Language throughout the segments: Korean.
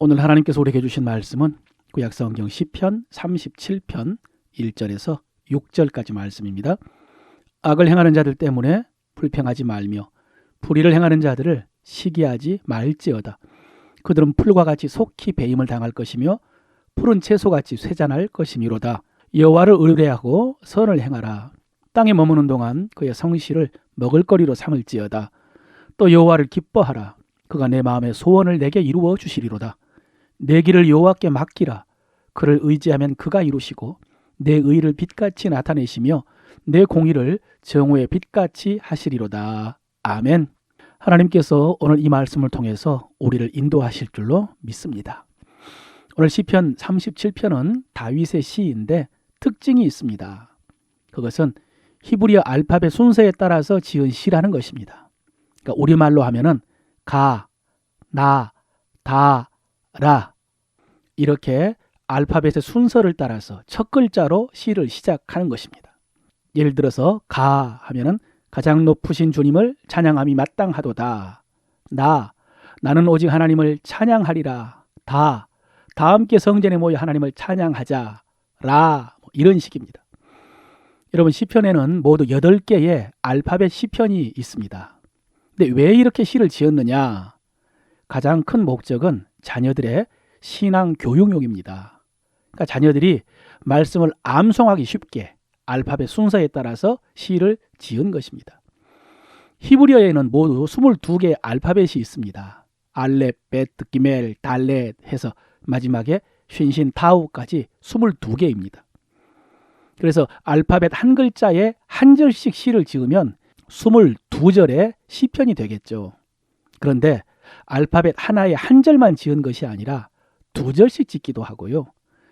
오늘 하나님께서 우리에게 주신 말씀은 구약성경 시편 37편 1절에서 6절까지 말씀입니다. 악을 행하는 자들 때문에 불평하지 말며 불의를 행하는 자들을 시기하지 말지어다. 그들은 풀과 같이 속히 배임을 당할 것이며 푸른 채소같이 쇠잔할 것이미로다. 여호와를 의뢰하고 선을 행하라. 땅에 머무는 동안 그의 성실을 먹을거리로 삼을지어다. 또 여호와를 기뻐하라. 그가 내 마음의 소원을 내게 이루어 주시리로다. 내 길을 여호와께 맡기라. 그를 의지하면 그가 이루시고 내 의를 빛같이 나타내시며 내 공의를 정오의 빛같이 하시리로다. 아멘. 하나님께서 오늘 이 말씀을 통해서 우리를 인도하실 줄로 믿습니다. 오늘 시편 37편은 다윗의 시인데 특징이 있습니다. 그것은 히브리어 알파벳 순서에 따라서 지은 시라는 것입니다. 그러니까 우리말로 하면은 가, 나, 다, 라 이렇게 알파벳의 순서를 따라서 첫 글자로 시를 시작하는 것입니다. 예를 들어서 가 하면은 가장 높으신 주님을 찬양함이 마땅하도다. 나는 오직 하나님을 찬양하리라. 다 함께 성전에 모여 하나님을 찬양하자. 이런 식입니다. 여러분 시편에는 모두 8개의 알파벳 시편이 있습니다. 근데 왜 이렇게 시를 지었느냐? 가장 큰 목적은 자녀들의 신앙 교육용입니다. 그러니까 자녀들이 말씀을 암송하기 쉽게 알파벳 순서에 따라서 시를 지은 것입니다. 히브리어에는 모두 22개의 알파벳이 있습니다. 알렙, 베트, 기멜, 달렛 해서 마지막에 쉰신, 타우까지 22개입니다. 그래서 알파벳 한 글자에 한 절씩 시를 지으면 22절의 시편이 되겠죠. 그런데 알파벳 하나에 한 절만 지은 것이 아니라 2절씩 짓기도 하고요.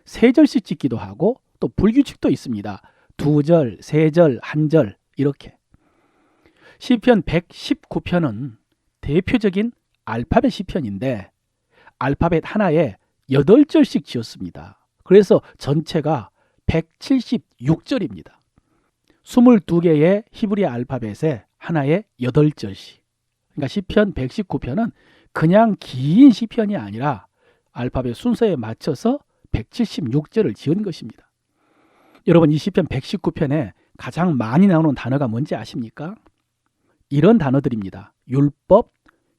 3절씩 짓기도 하고 또 불규칙도 있습니다. 2절, 3절, 1절 이렇게. 시편 119편은 대표적인 알파벳 시편인데 알파벳 하나에 8절씩 지었습니다. 그래서 전체가 176절입니다. 22개의 히브리 알파벳에 하나에 8절씩. 그러니까 시편 119편은 그냥 긴 시편이 아니라 알파벳 순서에 맞춰서 176절을 지은 것입니다. 여러분 이 시편 119편에 가장 많이 나오는 단어가 뭔지 아십니까? 이런 단어들입니다. 율법,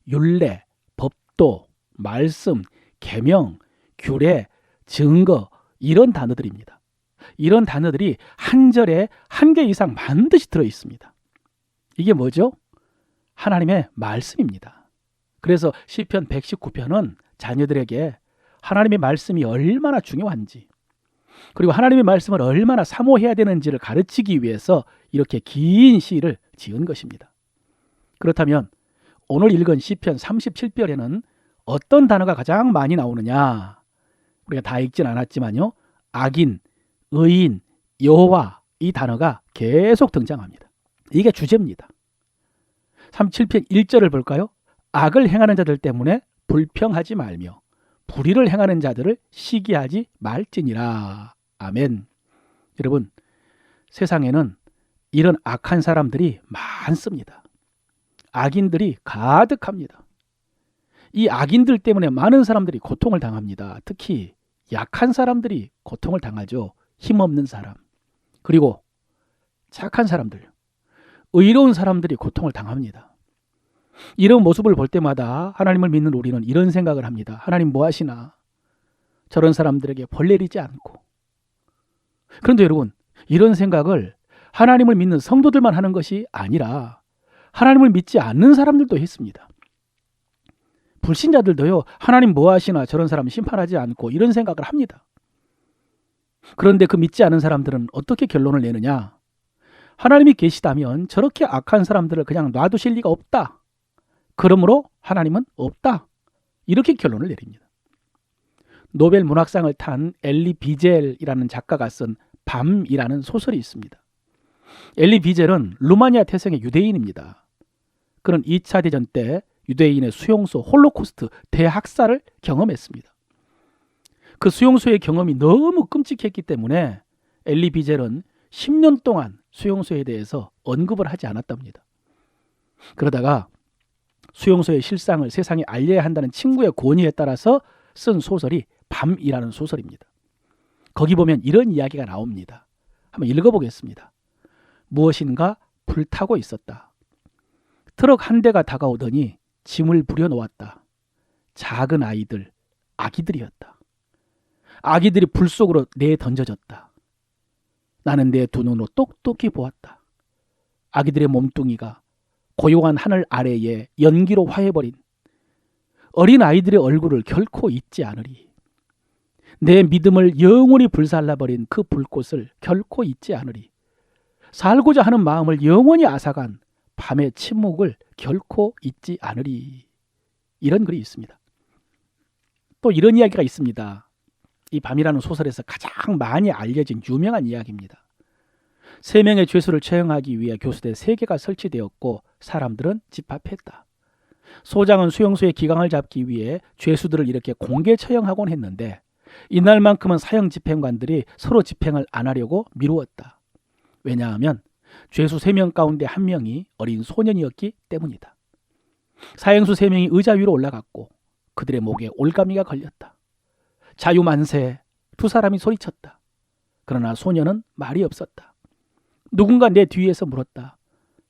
율례, 법도, 말씀, 계명, 규례, 증거 이런 단어들입니다. 이런 단어들이 한 절에 1개 이상 반드시 들어 있습니다. 이게 뭐죠? 하나님의 말씀입니다. 그래서 시편 119편은 자녀들에게 하나님의 말씀이 얼마나 중요한지 그리고 하나님의 말씀을 얼마나 사모해야 되는지를 가르치기 위해서 이렇게 긴 시를 지은 것입니다. 그렇다면 오늘 읽은 시편 37편에는 어떤 단어가 가장 많이 나오느냐? 우리가 다 읽진 않았지만요. 악인, 의인, 여호와 이 단어가 계속 등장합니다. 이게 주제입니다. 37편 1절을 볼까요? 악을 행하는 자들 때문에 불평하지 말며 불의를 행하는 자들을 시기하지 말지니라. 아멘. 여러분 세상에는 이런 악한 사람들이 많습니다. 악인들이 가득합니다. 이 악인들 때문에 많은 사람들이 고통을 당합니다. 특히 약한 사람들이 고통을 당하죠. 힘없는 사람. 그리고 착한 사람들, 의로운 사람들이 고통을 당합니다. 이런 모습을 볼 때마다 하나님을 믿는 우리는 이런 생각을 합니다. 하나님 뭐 하시나? 저런 사람들에게 벌 내리지 않고. 그런데 여러분 이런 생각을 하나님을 믿는 성도들만 하는 것이 아니라 하나님을 믿지 않는 사람들도 했습니다. 불신자들도요. 하나님 뭐 하시나 저런 사람 심판하지 않고 이런 생각을 합니다. 그런데 그 믿지 않은 사람들은 어떻게 결론을 내느냐? 하나님이 계시다면 저렇게 악한 사람들을 그냥 놔두실 리가 없다. 그러므로 하나님은 없다. 이렇게 결론을 내립니다. 노벨 문학상을 탄 엘리 비젤이라는 작가가 쓴 밤이라는 소설이 있습니다. 엘리 비젤은 루마니아 태생의 유대인입니다. 그는 2차 대전 때 유대인의 수용소 홀로코스트 대학살을 경험했습니다. 그 수용소의 경험이 너무 끔찍했기 때문에 엘리 비젤은 10년 동안 수용소에 대해서 언급을 하지 않았답니다. 그러다가 수용소의 실상을 세상에 알려야 한다는 친구의 권유에 따라서 쓴 소설이 밤이라는 소설입니다. 거기 보면 이런 이야기가 나옵니다. 한번 읽어보겠습니다. 무엇인가 불타고 있었다. 트럭 한 대가 다가오더니 짐을 부려놓았다. 작은 아이들, 아기들이었다. 아기들이 불 속으로 내던져졌다. 나는 내 두 눈으로 똑똑히 보았다. 아기들의 몸뚱이가 고요한 하늘 아래에 연기로 화해버린 어린 아이들의 얼굴을 결코 잊지 않으리. 내 믿음을 영원히 불살라버린 그 불꽃을 결코 잊지 않으리. 살고자 하는 마음을 영원히 앗아간 밤의 침묵을 결코 잊지 않으리. 이런 글이 있습니다. 또 이런 이야기가 있습니다. 이 밤이라는 소설에서 가장 많이 알려진 유명한 이야기입니다. 3명의 죄수를 처형하기 위해 교수대 3개가 설치되었고 사람들은 집합했다. 소장은 수용소의 기강을 잡기 위해 죄수들을 이렇게 공개 처형하곤 했는데 이날만큼은 사형 집행관들이 서로 집행을 안 하려고 미루었다. 왜냐하면 죄수 3명 가운데 1명이 어린 소년이었기 때문이다. 사형수 3명이 의자 위로 올라갔고 그들의 목에 올가미가 걸렸다. 자유만세, 2 사람이 소리쳤다. 그러나 소년은 말이 없었다. 누군가 내 뒤에서 물었다.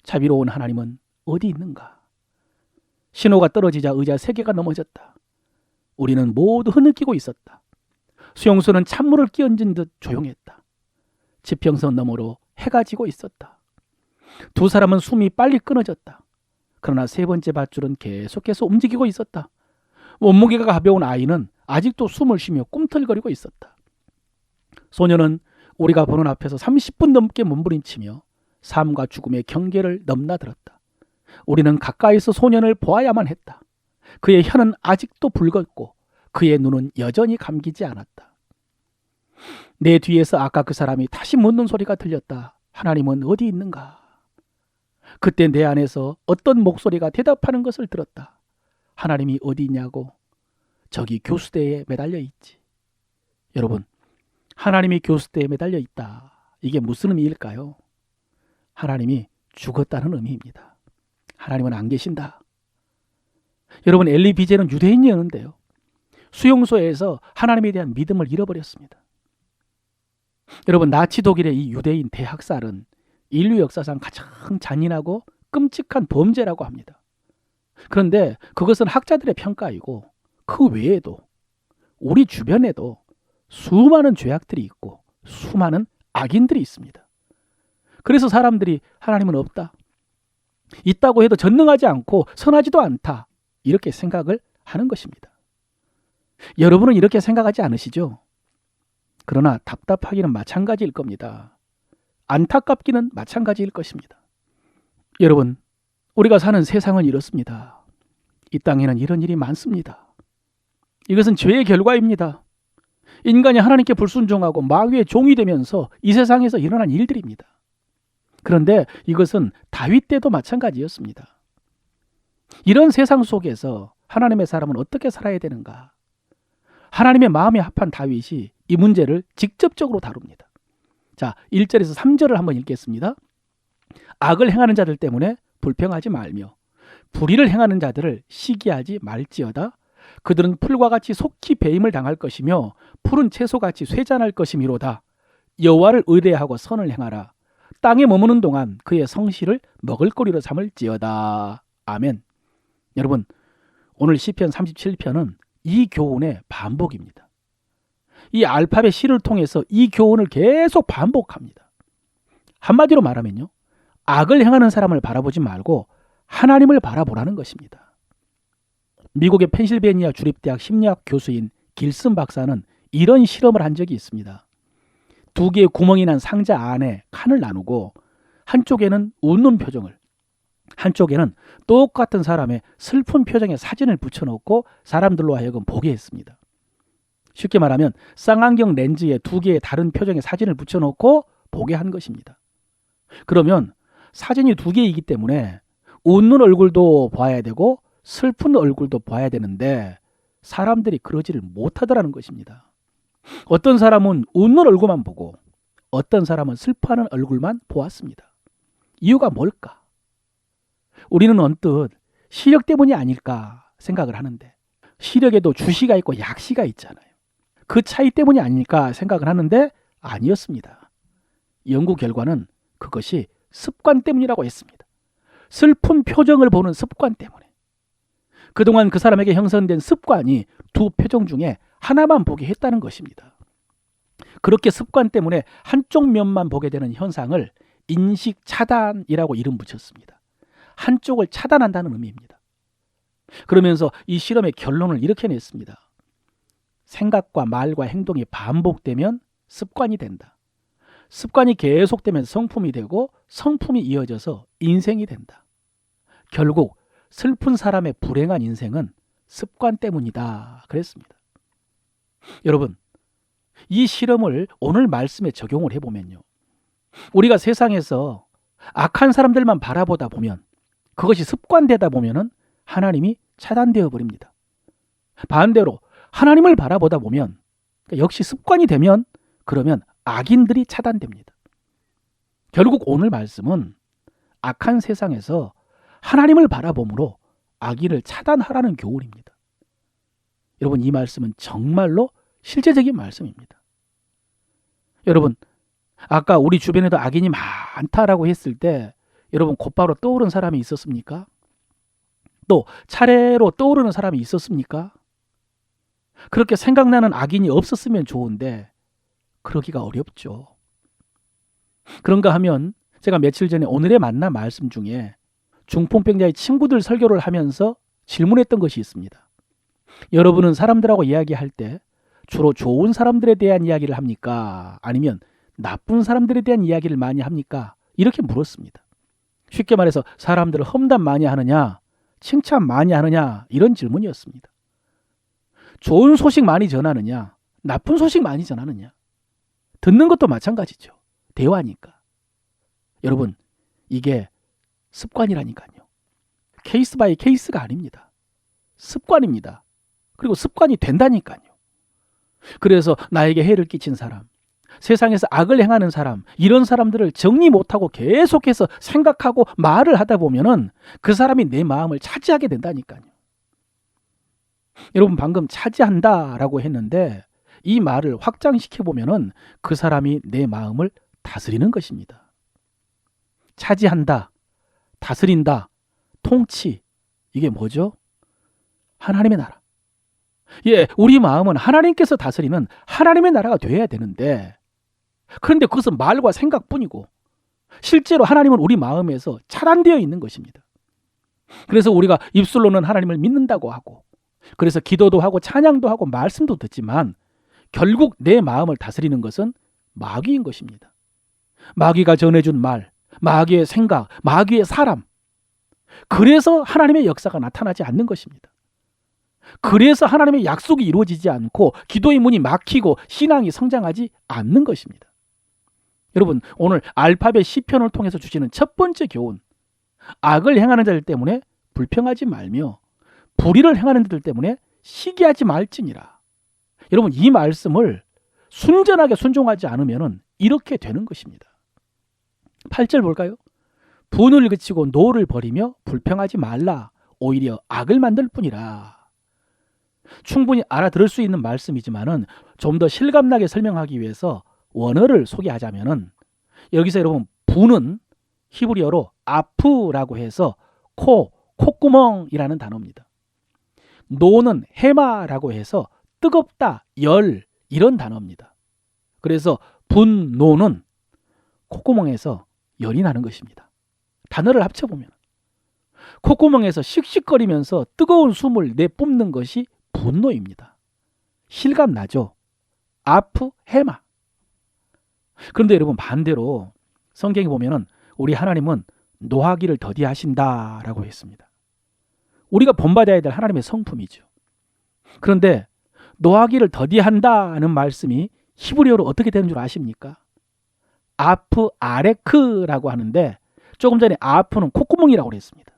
자비로운 하나님은 어디 있는가? 신호가 떨어지자 의자 3개가 넘어졌다. 우리는 모두 흐느끼고 있었다. 수용소는 찬물을 끼얹은 듯 조용했다. 지평선 너머로 해가 지고 있었다. 2 사람은 숨이 빨리 끊어졌다. 그러나 3번째 밧줄은 계속해서 움직이고 있었다. 몸무게가 가벼운 아이는 아직도 숨을 쉬며 꿈틀거리고 있었다. 소녀는 우리가 보는 앞에서 30분 넘게 몸부림치며 삶과 죽음의 경계를 넘나들었다. 우리는 가까이서 소년을 보아야만 했다. 그의 혀는 아직도 붉었고 그의 눈은 여전히 감기지 않았다. 내 뒤에서 아까 그 사람이 다시 묻는 소리가 들렸다. 하나님은 어디 있는가? 그때 내 안에서 어떤 목소리가 대답하는 것을 들었다. 하나님이 어디 있냐고? 저기 교수대에 매달려 있지. 여러분, 하나님이 교수대에 매달려 있다. 이게 무슨 의미일까요? 하나님이 죽었다는 의미입니다. 하나님은 안 계신다. 여러분, 엘리 비제는 유대인이었는데요. 수용소에서 하나님에 대한 믿음을 잃어버렸습니다. 여러분, 나치 독일의 이 유대인 대학살은 인류 역사상 가장 잔인하고 끔찍한 범죄라고 합니다. 그런데 그것은 학자들의 평가이고 그 외에도 우리 주변에도 수많은 죄악들이 있고 수많은 악인들이 있습니다. 그래서 사람들이 하나님은 없다, 있다고 해도 전능하지 않고 선하지도 않다, 이렇게 생각을 하는 것입니다. 여러분은 이렇게 생각하지 않으시죠? 그러나 답답하기는 마찬가지일 겁니다. 안타깝기는 마찬가지일 것입니다. 여러분, 우리가 사는 세상은 이렇습니다. 이 땅에는 이런 일이 많습니다. 이것은 죄의 결과입니다. 인간이 하나님께 불순종하고 마귀의 종이 되면서 이 세상에서 일어난 일들입니다. 그런데 이것은 다윗 때도 마찬가지였습니다. 이런 세상 속에서 하나님의 사람은 어떻게 살아야 되는가? 하나님의 마음에 합한 다윗이 이 문제를 직접적으로 다룹니다. 자, 1절에서 3절을 한번 읽겠습니다. 악을 행하는 자들 때문에 불평하지 말며 불의를 행하는 자들을 시기하지 말지어다. 그들은 풀과 같이 속히 배임을 당할 것이며 푸른 채소같이 쇠잔할 것이미로다. 여호와를 의뢰하고 선을 행하라. 땅에 머무는 동안 그의 성실을 먹을거리로 삼을지어다. 아멘. 여러분, 오늘 시편 37편은 이 교훈의 반복입니다. 이 알파벳 C를 통해서 이 교훈을 계속 반복합니다. 한마디로 말하면요, 악을 행하는 사람을 바라보지 말고 하나님을 바라보라는 것입니다. 미국의 펜실베니아 주립대학 심리학 교수인 길슨 박사는 이런 실험을 한 적이 있습니다. 2개의 구멍이 난 상자 안에 칸을 나누고 한쪽에는 웃는 표정을, 한쪽에는 똑같은 사람의 슬픈 표정의 사진을 붙여놓고 사람들로 하여금 보게 했습니다. 쉽게 말하면 쌍안경 렌즈에 2개의 다른 표정의 사진을 붙여놓고 보게 한 것입니다. 그러면 사진이 2개이기 때문에 웃는 얼굴도 봐야 되고 슬픈 얼굴도 봐야 되는데 사람들이 그러지를 못하더라는 것입니다. 어떤 사람은 웃는 얼굴만 보고 어떤 사람은 슬퍼하는 얼굴만 보았습니다. 이유가 뭘까? 우리는 언뜻 시력 때문이 아닐까 생각을 하는데, 시력에도 주시가 있고 약시가 있잖아요. 그 차이 때문이 아닐까 생각을 하는데 아니었습니다. 연구 결과는 그것이 습관 때문이라고 했습니다. 슬픈 표정을 보는 습관 때문에. 그동안 그 사람에게 형성된 습관이 두 표정 중에 하나만 보게 했다는 것입니다. 그렇게 습관 때문에 한쪽 면만 보게 되는 현상을 인식 차단이라고 이름 붙였습니다. 한쪽을 차단한다는 의미입니다. 그러면서 이 실험의 결론을 이렇게 냈습니다. 생각과 말과 행동이 반복되면 습관이 된다. 습관이 계속되면 성품이 되고 성품이 이어져서 인생이 된다. 결국 슬픈 사람의 불행한 인생은 습관 때문이다. 그랬습니다. 여러분, 이 실험을 오늘 말씀에 적용을 해보면요. 우리가 세상에서 악한 사람들만 바라보다 보면 그것이 습관되다 보면은 하나님이 차단되어 버립니다. 반대로 하나님을 바라보다 보면 역시 습관이 되면 그러면 악인들이 차단됩니다. 결국 오늘 말씀은 악한 세상에서 하나님을 바라봄으로 악인을 차단하라는 교훈입니다. 여러분, 이 말씀은 정말로 실제적인 말씀입니다. 여러분, 아까 우리 주변에도 악인이 많다라고 했을 때 여러분 곧바로 떠오른 사람이 있었습니까? 또 차례로 떠오르는 사람이 있었습니까? 그렇게 생각나는 악인이 없었으면 좋은데 그러기가 어렵죠. 그런가 하면 제가 며칠 전에 오늘의 만나 말씀 중에 중풍병자의 친구들 설교를 하면서 질문했던 것이 있습니다. 여러분은 사람들하고 이야기할 때 주로 좋은 사람들에 대한 이야기를 합니까? 아니면 나쁜 사람들에 대한 이야기를 많이 합니까? 이렇게 물었습니다. 쉽게 말해서 사람들을 험담 많이 하느냐, 칭찬 많이 하느냐, 이런 질문이었습니다. 좋은 소식 많이 전하느냐, 나쁜 소식 많이 전하느냐. 듣는 것도 마찬가지죠. 대화니까. 여러분, 이게 습관이라니까요. 케이스 바이 케이스가 아닙니다. 습관입니다. 그리고 습관이 된다니까요. 그래서 나에게 해를 끼친 사람, 세상에서 악을 행하는 사람, 이런 사람들을 정리 못하고 계속해서 생각하고 말을 하다 보면은 그 사람이 내 마음을 차지하게 된다니까요. 여러분, 방금 차지한다라고 했는데 이 말을 확장시켜 보면은 그 사람이 내 마음을 다스리는 것입니다. 차지한다, 다스린다, 통치, 이게 뭐죠? 하나님의 나라. 예, 우리 마음은 하나님께서 다스리는 하나님의 나라가 되어야 되는데, 그런데 그것은 말과 생각뿐이고 실제로 하나님은 우리 마음에서 차단되어 있는 것입니다. 그래서 우리가 입술로는 하나님을 믿는다고 하고, 그래서 기도도 하고 찬양도 하고 말씀도 듣지만 결국 내 마음을 다스리는 것은 마귀인 것입니다. 마귀가 전해준 말, 마귀의 생각, 마귀의 사람. 그래서 하나님의 역사가 나타나지 않는 것입니다. 그래서 하나님의 약속이 이루어지지 않고 기도의 문이 막히고 신앙이 성장하지 않는 것입니다. 여러분, 오늘 알파벳 시편을 통해서 주시는 첫 번째 교훈, 악을 행하는 자들 때문에 불평하지 말며 불의를 행하는 자들 때문에 시기하지 말지니라. 여러분, 이 말씀을 순전하게 순종하지 않으면 이렇게 되는 것입니다. 8절 볼까요? 분을 그치고 노를 버리며 불평하지 말라. 오히려 악을 만들 뿐이라. 충분히 알아들을 수 있는 말씀이지만은 좀 더 실감나게 설명하기 위해서 원어를 소개하자면은, 여기서 여러분 분은 히브리어로 아프라고 해서 콧구멍이라는 단어입니다. 노는 해마라고 해서 뜨겁다, 열, 이런 단어입니다. 그래서 분노는 콧구멍에서 열이 나는 것입니다. 단어를 합쳐보면 콧구멍에서 씩씩거리면서 뜨거운 숨을 내뿜는 것이 분노입니다. 실감 나죠? 아프, 해마. 그런데 여러분, 반대로 성경에 보면은 우리 하나님은 노하기를 더디하신다라고 했습니다. 우리가 본받아야 될 하나님의 성품이죠. 그런데 노하기를 더디한다는 말씀이 히브리어로 어떻게 되는 줄 아십니까? 아프 아레크라고 하는데, 조금 전에 아프는 콧구멍이라고 그랬습니다.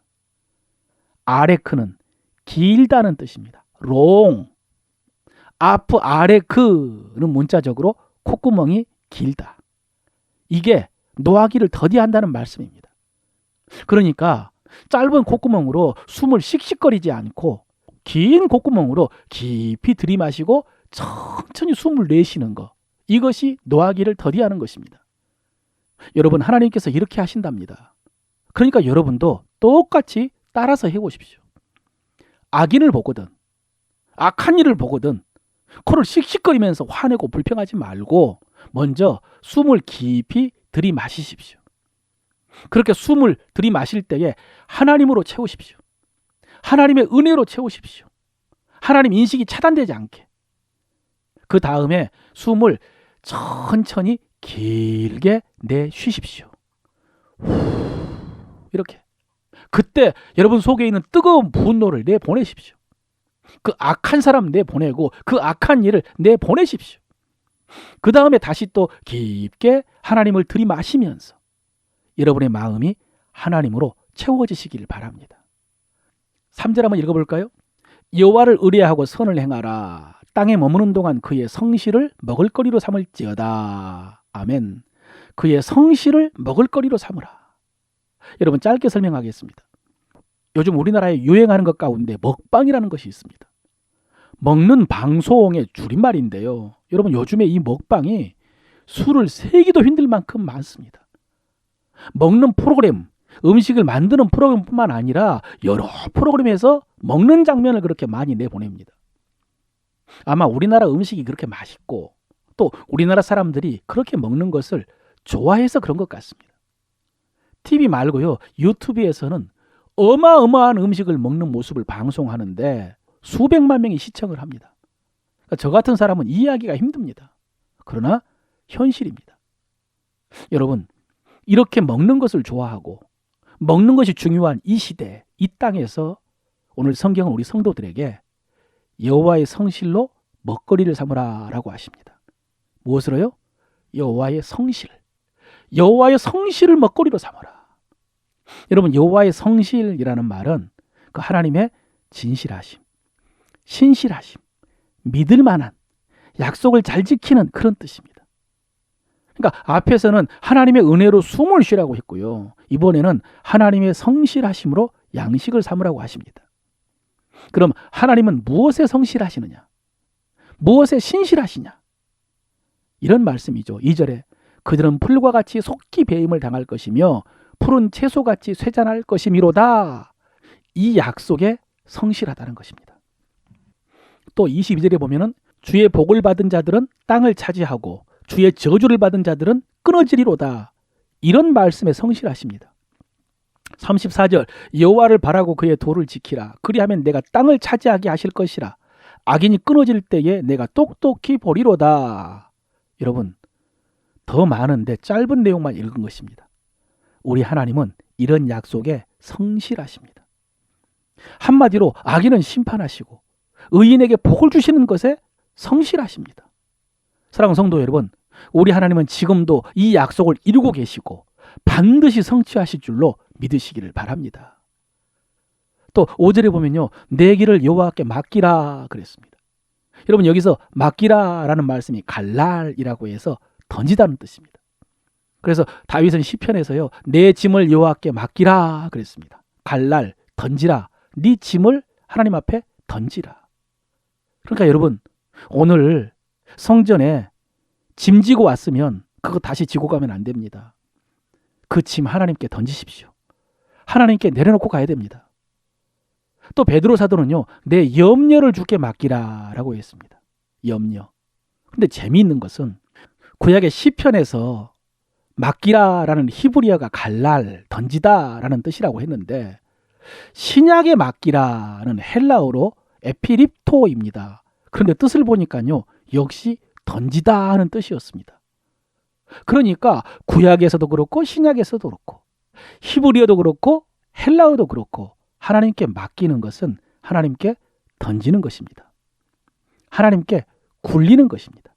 아레크는 길다는 뜻입니다. 롱. 아프 아레크는 문자적으로 콧구멍이 길다. 이게 노하기를 더디한다는 말씀입니다. 그러니까 짧은 콧구멍으로 숨을 씩씩거리지 않고 긴 콧구멍으로 깊이 들이마시고 천천히 숨을 내쉬는 것. 이것이 노하기를 더디하는 것입니다. 여러분, 하나님께서 이렇게 하신답니다. 그러니까 여러분도 똑같이 따라서 해보십시오. 악인을 보거든, 악한 일을 보거든 코를 씩씩거리면서 화내고 불평하지 말고 먼저 숨을 깊이 들이마시십시오. 그렇게 숨을 들이마실 때에 하나님으로 채우십시오. 하나님의 은혜로 채우십시오. 하나님 인식이 차단되지 않게. 그 다음에 숨을 천천히 길게 내쉬십시오. 이렇게. 그때 여러분 속에 있는 뜨거운 분노를 내보내십시오. 그 악한 사람 내보내고 그 악한 일을 내보내십시오. 그 다음에 다시 또 깊게 하나님을 들이마시면서 여러분의 마음이 하나님으로 채워지시길 바랍니다. 3절 한번 읽어볼까요? 여호와를 의뢰하고 선을 행하라. 땅에 머무는 동안 그의 성실을 먹을거리로 삼을지어다. 아멘. 그의 성실을 먹을거리로 삼으라. 여러분, 짧게 설명하겠습니다. 요즘 우리나라에 유행하는 것 가운데 먹방이라는 것이 있습니다. 먹는 방송의 줄임말인데요. 여러분, 요즘에 이 먹방이 술을 세기도 힘들 만큼 많습니다. 먹는 프로그램, 음식을 만드는 프로그램뿐만 아니라 여러 프로그램에서 먹는 장면을 그렇게 많이 내보냅니다. 아마 우리나라 음식이 그렇게 맛있고 또 우리나라 사람들이 그렇게 먹는 것을 좋아해서 그런 것 같습니다. TV 말고요, 유튜브에서는 어마어마한 음식을 먹는 모습을 방송하는데 수백만 명이 시청을 합니다. 그러니까 저 같은 사람은 이해하기가 힘듭니다. 그러나 현실입니다. 여러분, 이렇게 먹는 것을 좋아하고 먹는 것이 중요한 이 시대, 이 땅에서 오늘 성경은 우리 성도들에게 여호와의 성실로 먹거리를 삼으라 라고 하십니다. 무엇으로요? 여호와의 성실. 여호와의 성실을 먹거리로 삼아라. 여러분, 여호와의 성실이라는 말은 그 하나님의 진실하심, 신실하심, 믿을 만한, 약속을 잘 지키는 그런 뜻입니다. 그러니까 앞에서는 하나님의 은혜로 숨을 쉬라고 했고요. 이번에는 하나님의 성실하심으로 양식을 삼으라고 하십니다. 그럼 하나님은 무엇에 성실하시느냐? 무엇에 신실하시냐? 이런 말씀이죠. 2절에 그들은 풀과 같이 속히 배임을 당할 것이며 푸른 채소같이 쇠잔할 것이미로다. 이 약속에 성실하다는 것입니다. 또 22절에 보면은 주의 복을 받은 자들은 땅을 차지하고 주의 저주를 받은 자들은 끊어지리로다. 이런 말씀에 성실하십니다. 34절 여호와를 바라고 그의 도를 지키라. 그리하면 내가 땅을 차지하게 하실 것이라. 악인이 끊어질 때에 내가 똑똑히 보리로다. 여러분, 더 많은데 짧은 내용만 읽은 것입니다. 우리 하나님은 이런 약속에 성실하십니다. 한마디로 악인은 심판하시고 의인에게 복을 주시는 것에 성실하십니다. 사랑하는 성도 여러분, 우리 하나님은 지금도 이 약속을 이루고 계시고 반드시 성취하실 줄로 믿으시기를 바랍니다. 또 5절에 보면요, 내 길을 여호와께 맡기라 그랬습니다. 여러분, 여기서 맡기라라는 말씀이 갈랄이라고 해서 던지다는 뜻입니다. 그래서 다윗은 시편에서요, 내 짐을 여호와께 맡기라 그랬습니다. 갈랄, 던지라. 네 짐을 하나님 앞에 던지라. 그러니까 여러분, 오늘 성전에 짐 지고 왔으면 그거 다시 지고 가면 안 됩니다. 그 짐 하나님께 던지십시오. 하나님께 내려놓고 가야 됩니다. 또 베드로 사도는요, 내 염려를 주께 맡기라 라고 했습니다. 염려. 근데 재미있는 것은 구약의 시편에서 맡기라라는 히브리어가 갈랄, 던지다라는 뜻이라고 했는데 신약의 맡기라는 헬라어로 에피립토입니다. 그런데 뜻을 보니까요, 역시 던지다 하는 뜻이었습니다. 그러니까 구약에서도 그렇고 신약에서도 그렇고 히브리어도 그렇고 헬라어도 그렇고 하나님께 맡기는 것은 하나님께 던지는 것입니다. 하나님께 굴리는 것입니다.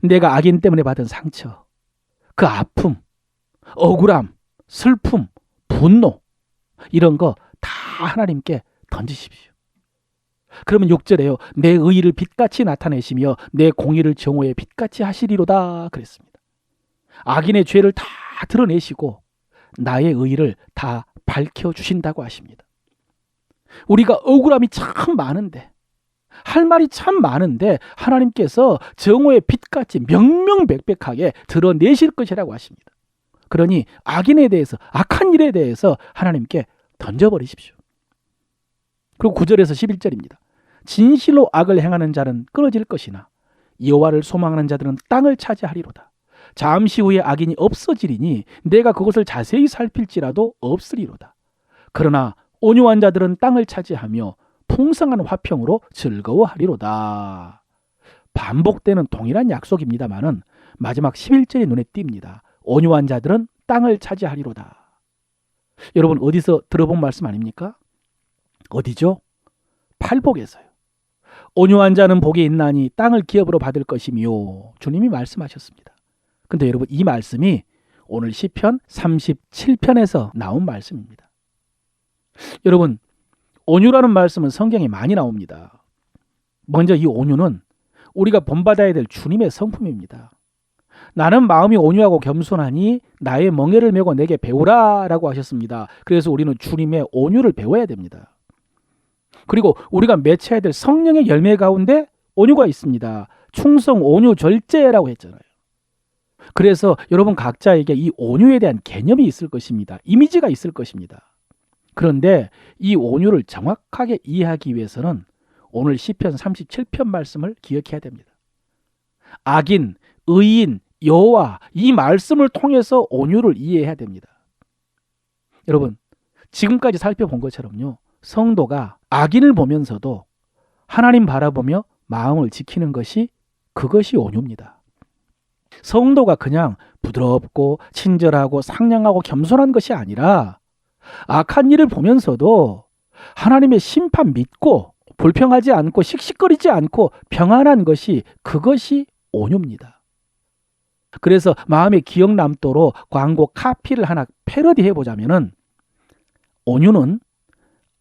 내가 악인 때문에 받은 상처, 그 아픔, 억울함, 슬픔, 분노, 이런 거 다 하나님께 던지십시오. 그러면 6절에요. 내 의의를 빛같이 나타내시며 내 공의를 정오에 빛같이 하시리로다 그랬습니다. 악인의 죄를 다 드러내시고 나의 의의를 다 밝혀주신다고 하십니다. 우리가 억울함이 참 많은데, 할 말이 참 많은데 하나님께서 정오의 빛같이 명명백백하게 드러내실 것이라고 하십니다. 그러니 악인에 대해서, 악한 일에 대해서 하나님께 던져버리십시오. 그리고 9절에서 11절입니다. 진실로 악을 행하는 자는 끊어질 것이나 여호와를 소망하는 자들은 땅을 차지하리로다. 잠시 후에 악인이 없어지리니 내가 그것을 자세히 살필지라도 없으리로다. 그러나 온유한 자들은 땅을 차지하며 풍성한 화평으로 즐거워하리로다. 반복되는 동일한 약속입니다마는 마지막 11절이 눈에 띕니다. 온유한 자들은 땅을 차지하리로다. 여러분, 어디서 들어본 말씀 아닙니까? 어디죠? 팔복에서요. 온유한 자는 복이 있나니 땅을 기업으로 받을 것이며, 주님이 말씀하셨습니다. 근데 여러분, 이 말씀이 오늘 시편 37편에서 나온 말씀입니다. 여러분, 온유라는 말씀은 성경에 많이 나옵니다. 먼저 이 온유는 우리가 본받아야 될 주님의 성품입니다. 나는 마음이 온유하고 겸손하니 나의 멍에를 메고 내게 배우라 라고 하셨습니다. 그래서 우리는 주님의 온유를 배워야 됩니다. 그리고 우리가 맺혀야 될 성령의 열매 가운데 온유가 있습니다. 충성, 온유, 절제라고 했잖아요. 그래서 여러분 각자에게 이 온유에 대한 개념이 있을 것입니다. 이미지가 있을 것입니다. 그런데 이 온유를 정확하게 이해하기 위해서는 오늘 시편 37편 말씀을 기억해야 됩니다. 악인, 의인, 여호와, 이 말씀을 통해서 온유를 이해해야 됩니다. 여러분, 지금까지 살펴본 것처럼요, 성도가 악인을 보면서도 하나님 바라보며 마음을 지키는 것이, 그것이 온유입니다. 성도가 그냥 부드럽고 친절하고 상냥하고 겸손한 것이 아니라 악한 일을 보면서도 하나님의 심판 믿고 불평하지 않고 씩씩거리지 않고 평안한 것이, 그것이 온유입니다. 그래서 마음에 기억 남도록 광고 카피를 하나 패러디해 보자면은, 온유는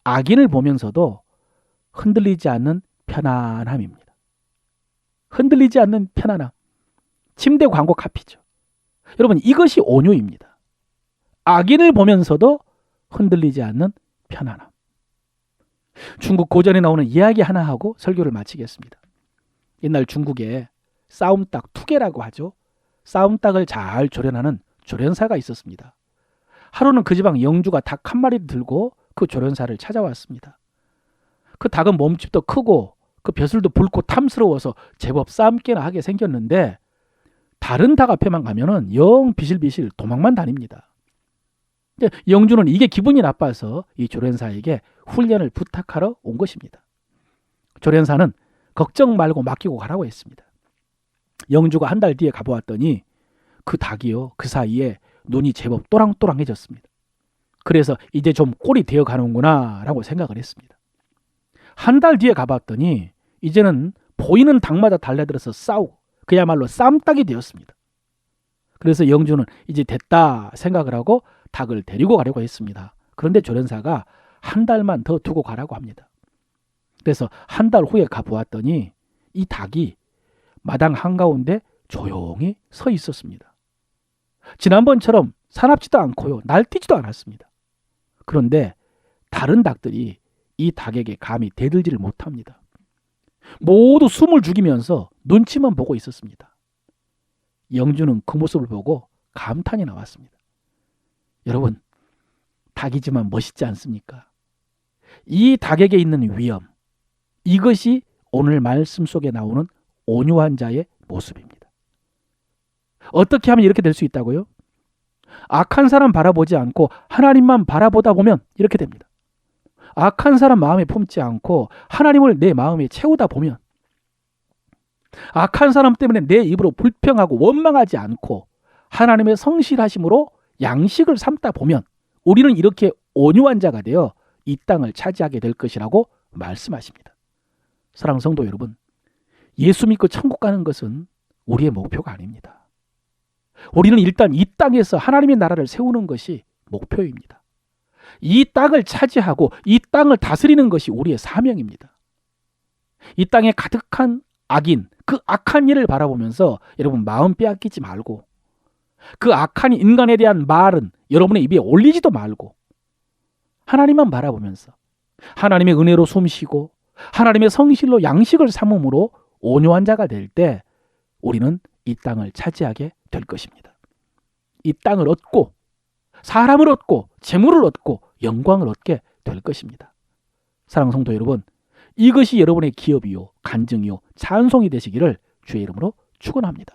악인을 보면서도 흔들리지 않는 편안함입니다. 흔들리지 않는 편안함. 침대 광고 카피죠. 여러분, 이것이 온유입니다. 악인을 보면서도 흔들리지 않는 편안함. 중국 고전에 나오는 이야기 하나 하고 설교를 마치겠습니다. 옛날 중국에 싸움닭 투개라고 하죠. 싸움닭을 잘 조련하는 조련사가 있었습니다. 하루는 그 지방 영주가 닭 한 마리를 들고 그 조련사를 찾아왔습니다. 그 닭은 몸집도 크고 그 벼슬도 붉고 탐스러워서 제법 싸움깨나 하게 생겼는데, 다른 닭 앞에만 가면은 영 비실비실 도망만 다닙니다. 영주는 이게 기분이 나빠서 이 조련사에게 훈련을 부탁하러 온 것입니다. 조련사는 걱정 말고 맡기고 가라고 했습니다. 영주가 한 달 뒤에 가보았더니 그 닭이요, 그 사이에 눈이 제법 또랑또랑해졌습니다. 그래서 이제 좀 꼴이 되어 가는구나 라고 생각을 했습니다. 한 달 뒤에 가봤더니 이제는 보이는 닭마다 달려들어서 싸우고 그야말로 쌈닭이 되었습니다. 그래서 영주는 이제 됐다 생각을 하고 닭을 데리고 가려고 했습니다. 그런데 조련사가 한 달만 더 두고 가라고 합니다. 그래서 한 달 후에 가보았더니 이 닭이 마당 한가운데 조용히 서 있었습니다. 지난번처럼 사납지도 않고요, 날뛰지도 않았습니다. 그런데 다른 닭들이 이 닭에게 감히 대들지를 못합니다. 모두 숨을 죽이면서 눈치만 보고 있었습니다. 영주는 그 모습을 보고 감탄이 나왔습니다. 여러분, 닭이지만 멋있지 않습니까? 이 닭에게 있는 위엄, 이것이 오늘 말씀 속에 나오는 온유한 자의 모습입니다. 어떻게 하면 이렇게 될 수 있다고요? 악한 사람 바라보지 않고 하나님만 바라보다 보면 이렇게 됩니다. 악한 사람 마음에 품지 않고 하나님을 내 마음에 채우다 보면, 악한 사람 때문에 내 입으로 불평하고 원망하지 않고 하나님의 성실하심으로 양식을 삼다 보면 우리는 이렇게 온유한 자가 되어 이 땅을 차지하게 될 것이라고 말씀하십니다. 사랑하는 성도 여러분, 예수 믿고 천국 가는 것은 우리의 목표가 아닙니다. 우리는 일단 이 땅에서 하나님의 나라를 세우는 것이 목표입니다. 이 땅을 차지하고 이 땅을 다스리는 것이 우리의 사명입니다. 이 땅에 가득한 악인, 그 악한 일을 바라보면서 여러분 마음 빼앗기지 말고, 그 악한 인간에 대한 말은 여러분의 입에 올리지도 말고 하나님만 바라보면서 하나님의 은혜로 숨쉬고 하나님의 성실로 양식을 삼음으로 온유한 자가 될 때 우리는 이 땅을 차지하게 될 것입니다. 이 땅을 얻고 사람을 얻고 재물을 얻고 영광을 얻게 될 것입니다. 사랑하는 성도 여러분, 이것이 여러분의 기업이요 간증이요 찬송이 되시기를 주의 이름으로 축원합니다.